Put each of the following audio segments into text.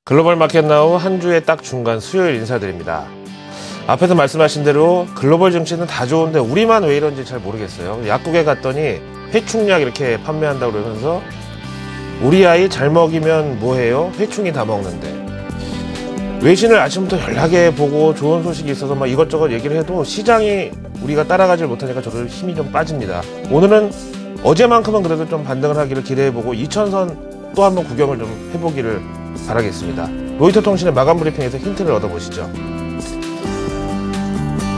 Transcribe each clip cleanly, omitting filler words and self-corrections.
글로벌 마켓 나우 한 주의 딱 중간 수요일 인사드립니다. 앞에서 말씀하신 대로 글로벌 증시는 다 좋은데 우리만 왜 이런지 잘 모르겠어요. 약국에 갔더니 회충약 이렇게 판매한다고 그러면서 우리 아이 잘 먹이면 뭐해요? 회충이 다 먹는데. 외신을 아침부터 연락해 보고 좋은 소식이 있어서 막 이것저것 얘기를 해도 시장이 우리가 따라가질 못하니까 저도 힘이 좀 빠집니다. 오늘은 어제만큼은 그래도 좀 반등을 하기를 기대해보고 2000선 또 한번 구경을 좀 해보기를 바라겠습니다. 로이터 통신의 마감 브리핑에서 힌트를 얻어보시죠.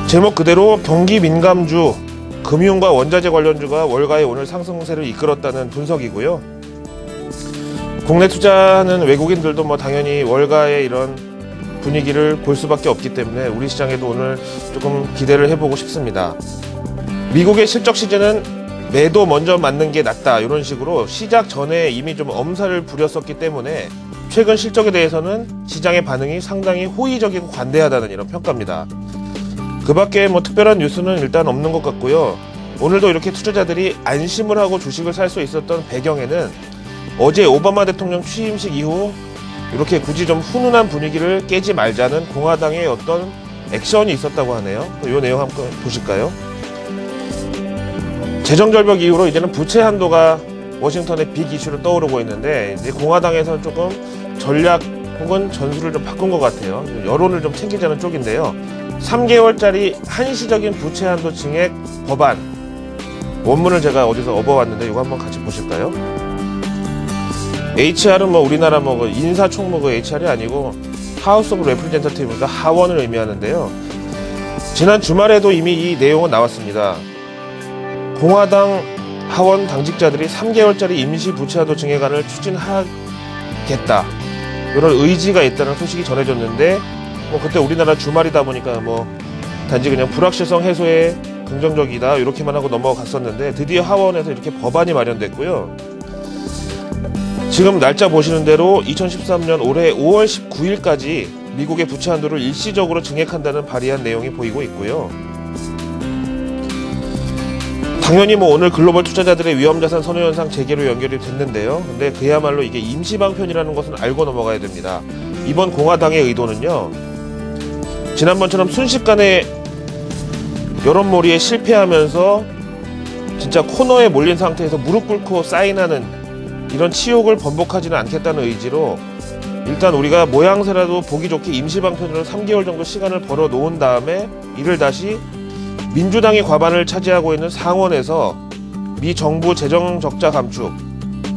제목 그대로 경기 민감주, 금융과 원자재 관련주가 월가의 오늘 상승세를 이끌었다는 분석이고요. 국내 투자하는 외국인들도 당연히 월가의 이런 분위기를 볼 수밖에 없기 때문에 우리 시장에도 오늘 조금 기대를 해보고 싶습니다. 미국의 실적 시즌은 매도 먼저 맞는 게 낫다, 이런 식으로 시작 전에 이미 좀 엄살을 부렸었기 때문에 최근 실적에 대해서는 시장의 반응이 상당히 호의적이고 관대하다는 이런 평가입니다. 그 밖에 특별한 뉴스는 일단 없는 것 같고요. 오늘도 이렇게 투자자들이 안심을 하고 주식을 살 수 있었던 배경에는 어제 오바마 대통령 취임식 이후 이렇게 굳이 좀 훈훈한 분위기를 깨지 말자는 공화당의 어떤 액션이 있었다고 하네요. 이 내용 한번 보실까요? 재정절벽 이후로 이제는 부채 한도가 워싱턴의 빅 이슈로 떠오르고 있는데, 이제 공화당에서는 조금 전략 혹은 전술을 좀 바꾼 것 같아요. 여론을 좀 챙기자는 쪽인데요. 3개월짜리 한시적인 부채 한도 증액 법안, 원문을 제가 어디서 업어왔는데 이거 한번 같이 보실까요? HR은 우리나라 인사총무 HR이 아니고 하우스 오브 레프리젠터티브가 하원을 의미하는데요. 지난 주말에도 이미 이 내용은 나왔습니다. 공화당 하원 당직자들이 3개월짜리 임시 부채한도 증액안을 추진하겠다, 이런 의지가 있다는 소식이 전해졌는데, 그때 우리나라 주말이다 보니까 단지 그냥 불확실성 해소에 긍정적이다 이렇게만 하고 넘어갔었는데, 드디어 하원에서 이렇게 법안이 마련됐고요. 지금 날짜 보시는 대로 2013년 올해 5월 19일까지 미국의 부채 한도를 일시적으로 증액한다는 발의한 내용이 보이고 있고요. 당연히 오늘 글로벌 투자자들의 위험자산 선호현상 재개로 연결이 됐는데요. 근데 그야말로 이게 임시방편이라는 것은 알고 넘어가야 됩니다. 이번 공화당의 의도는요, 지난번처럼 순식간에 여론몰이에 실패하면서 진짜 코너에 몰린 상태에서 무릎 꿇고 사인하는 이런 치욕을 번복하지는 않겠다는 의지로 일단 우리가 모양새라도 보기 좋게 임시방편으로 3개월 정도 시간을 벌어 놓은 다음에 이를 다시 민주당이 과반을 차지하고 있는 상원에서 미 정부 재정 적자 감축,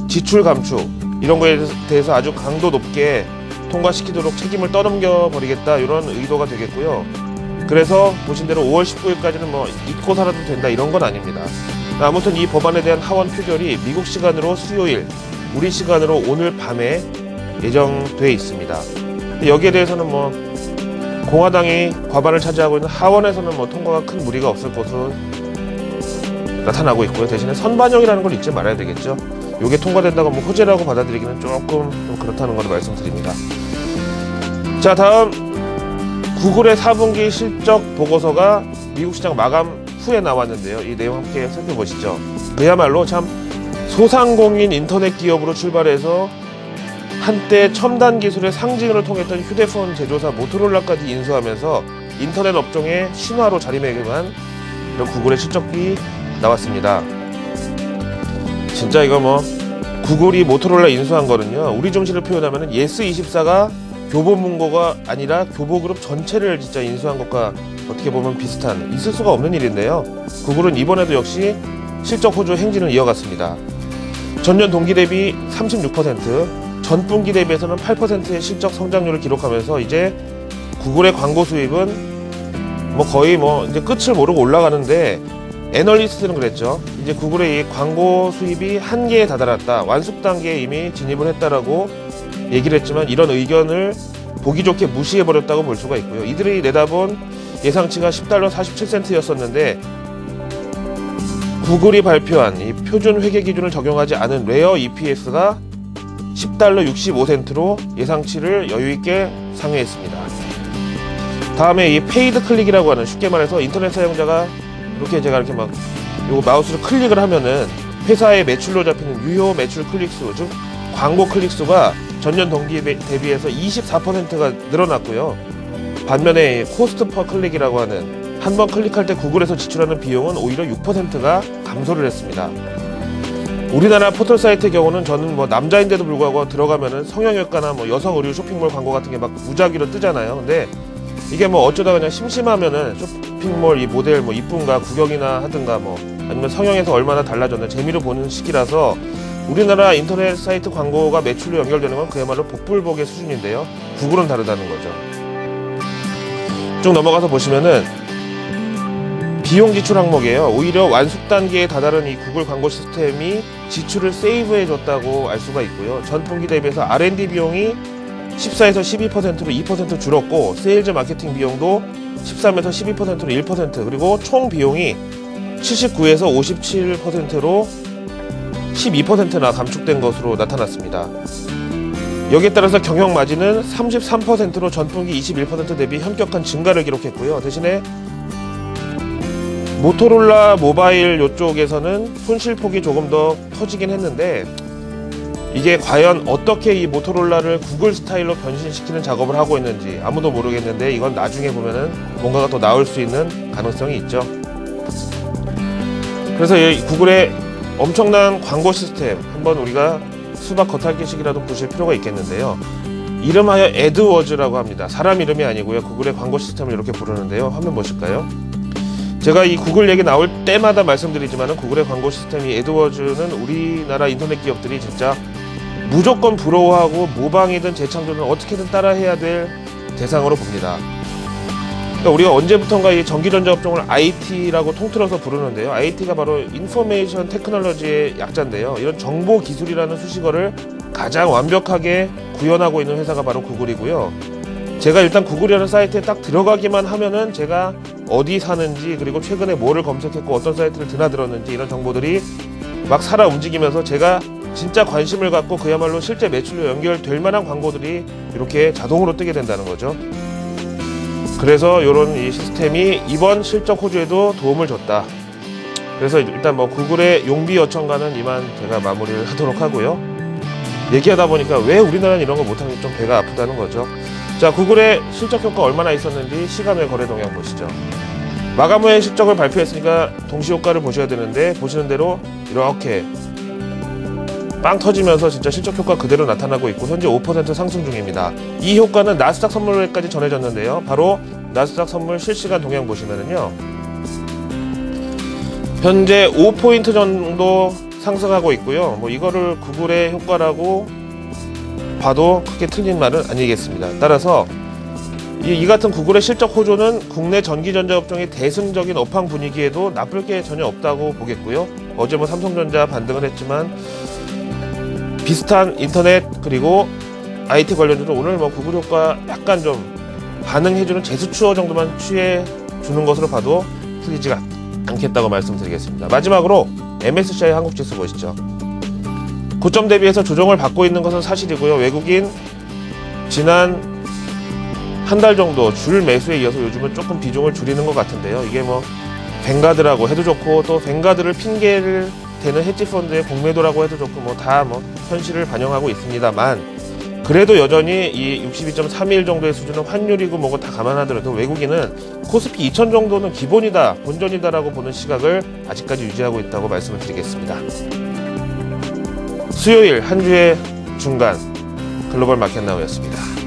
지출 감축 이런 거에 대해서 아주 강도 높게 통과시키도록 책임을 떠넘겨 버리겠다, 이런 의도가 되겠고요. 그래서 보신 대로 5월 19일까지는 잊고 살아도 된다, 이런 건 아닙니다. 아무튼 이 법안에 대한 하원 표결이 미국 시간으로 수요일, 우리 시간으로 오늘 밤에 예정돼 있습니다. 여기에 대해서는 공화당이 과반을 차지하고 있는 하원에서는 통과가 큰 무리가 없을 것으로 나타나고 있고요. 대신에 선반영이라는 걸 잊지 말아야 되겠죠. 이게 통과된다고 호재라고 받아들이기는 조금 좀 그렇다는 걸 말씀드립니다. 자, 다음 구글의 4분기 실적 보고서가 미국 시장 마감 후에 나왔는데요. 이 내용 함께 살펴보시죠. 그야말로 참 소상공인 인터넷 기업으로 출발해서 한때 첨단 기술의 상징으로 통했던 휴대폰 제조사 모토로라까지 인수하면서 인터넷 업종의 신화로 자리매김한 이런 구글의 실적이 나왔습니다. 진짜 이거 구글이 모토로라 인수한 거는요, 우리 정신을 표현하면 예스24가 교보문고가 아니라 교보그룹 전체를 진짜 인수한 것과 어떻게 보면 비슷한, 있을 수가 없는 일인데요. 구글은 이번에도 역시 실적 호조 행진을 이어갔습니다. 전년 동기 대비 36%, 전분기 대비해서는 8%의 실적 성장률을 기록하면서 이제 구글의 광고 수익은 거의 이제 끝을 모르고 올라가는데, 애널리스트는 그랬죠. 이제 구글의 이 광고 수입이 한계에 다다랐다, 완숙 단계에 이미 진입을 했다라고 얘기를 했지만, 이런 의견을 보기 좋게 무시해버렸다고 볼 수가 있고요. 이들이 내다본 예상치가 $10 47센트였었는데 구글이 발표한 이 표준 회계 기준을 적용하지 않은 레어 EPS가 $10 65센트로 예상치를 여유있게 상회했습니다. 다음에 이 페이드 클릭이라고 하는, 쉽게 말해서 인터넷 사용자가 이렇게 제가 이렇게 요거 마우스로 클릭을 하면은 회사의 매출로 잡히는 유효 매출 클릭수, 즉 광고 클릭수가 전년 동기 대비해서 24%가 늘어났고요. 반면에 코스트 퍼 클릭이라고 하는 한 번 클릭할 때 구글에서 지출하는 비용은 오히려 6%가 감소를 했습니다. 우리나라 포털 사이트의 경우는 저는 뭐 남자인데도 불구하고 들어가면은 성형외과나 뭐 여성 의류 쇼핑몰 광고 같은 게 막 무작위로 뜨잖아요. 근데 이게 뭐 어쩌다 그냥 심심하면은 쇼핑몰 이 모델 뭐 이쁜가 구경이나 하든가 뭐 아니면 성형에서 얼마나 달라졌나 재미로 보는 시기라서 우리나라 인터넷 사이트 광고가 매출로 연결되는 건 그야말로 복불복의 수준인데요. 구글은 다르다는 거죠. 쭉 넘어가서 보시면은 비용 지출 항목이에요. 오히려 완숙 단계에 다다른 이 구글 광고 시스템이 지출을 세이브해 줬다고 알 수가 있고요. 전분기 대비해서 R&D 비용이 14에서 12%로 2% 줄었고 세일즈 마케팅 비용도 13에서 12%로 1% 그리고 총 비용이 79에서 57%로 12%나 감축된 것으로 나타났습니다. 여기에 따라서 경영 마진은 33%로 전분기 21% 대비 현격한 증가를 기록했고요. 대신에 모토로라 모바일 요쪽에서는 손실폭이 조금 더 커지긴 했는데 이게 과연 어떻게 이 모토로라를 구글 스타일로 변신시키는 작업을 하고 있는지 아무도 모르겠는데 이건 나중에 보면은 뭔가가 더 나올 수 있는 가능성이 있죠. 그래서 이 구글의 엄청난 광고 시스템 한번 우리가 수박 겉핥기식이라도 보실 필요가 있겠는데요. 이름하여 애드워즈라고 합니다. 사람 이름이 아니고요. 구글의 광고 시스템을 이렇게 부르는데요. 화면 보실까요? 제가 이 구글 얘기 나올 때마다 말씀드리지만 구글의 광고 시스템 이 애드워즈는 우리나라 인터넷 기업들이 진짜 무조건 부러워하고 모방이든 재창조든 어떻게든 따라해야 될 대상으로 봅니다. 그러니까 우리가 언제부턴가 이 전기전자 업종을 IT라고 통틀어서 부르는데요. IT가 바로 인포메이션 테크놀로지의 약자인데요. 이런 정보 기술이라는 수식어를 가장 완벽하게 구현하고 있는 회사가 바로 구글이고요. 제가 일단 구글이라는 사이트에 딱 들어가기만 하면은 제가 어디 사는지 그리고 최근에 뭐를 검색했고 어떤 사이트를 드나들었는지 이런 정보들이 막 살아 움직이면서 제가 진짜 관심을 갖고 그야말로 실제 매출로 연결될 만한 광고들이 이렇게 자동으로 뜨게 된다는 거죠. 그래서 이런 이 시스템이 이번 실적 호주에도 도움을 줬다. 그래서 일단 뭐 구글의 용비 요청과는 이만 제가 마무리를 하도록 하고요. 얘기하다 보니까 왜 우리나라는 이런 거 못하는 게 좀 배가 아프다는 거죠. 자, 구글의 실적 효과 얼마나 있었는지 시간외 거래 동향 보시죠. 마감 후에 실적을 발표했으니까 동시 효과를 보셔야 되는데 보시는 대로 이렇게 빵 터지면서 진짜 실적 효과 그대로 나타나고 있고 현재 5% 상승 중입니다. 이 효과는 나스닥 선물에까지 전해졌는데요. 바로 나스닥 선물 실시간 동향 보시면은요. 현재 5포인트 정도 상승하고 있고요. 뭐 이거를 구글의 효과라고 봐도 크게 틀린 말은 아니겠습니다. 따라서 이 같은 구글의 실적 호조는 국내 전기전자 업종의 대승적인 업황 분위기에도 나쁠 게 전혀 없다고 보겠고요. 어제 뭐 삼성전자 반등을 했지만 비슷한 인터넷 그리고 IT 관련주도 오늘 뭐 구글 효과 약간 좀 반응해주는 제스처 정도만 취해주는 것으로 봐도 틀리지가 않겠다고 말씀드리겠습니다. 마지막으로 MSCI 한국지수 보시죠. 고점 대비해서 조정을 받고 있는 것은 사실이고요. 외국인 지난 한 달 정도 줄 매수에 이어서 요즘은 조금 비중을 줄이는 것 같은데요. 이게 뭐 뱅가드라고 해도 좋고 또 뱅가드를 핑계를 대는 헤지펀드의 공매도라고 해도 좋고 뭐 다 뭐 현실을 반영하고 있습니다만 그래도 여전히 이 62.31 정도의 수준은 환율이고 뭐고 다 감안하더라도 외국인은 코스피 2000 정도는 기본이다, 본전이다라고 보는 시각을 아직까지 유지하고 있다고 말씀을 드리겠습니다. 수요일 한 주의 중간 글로벌 마켓나우였습니다.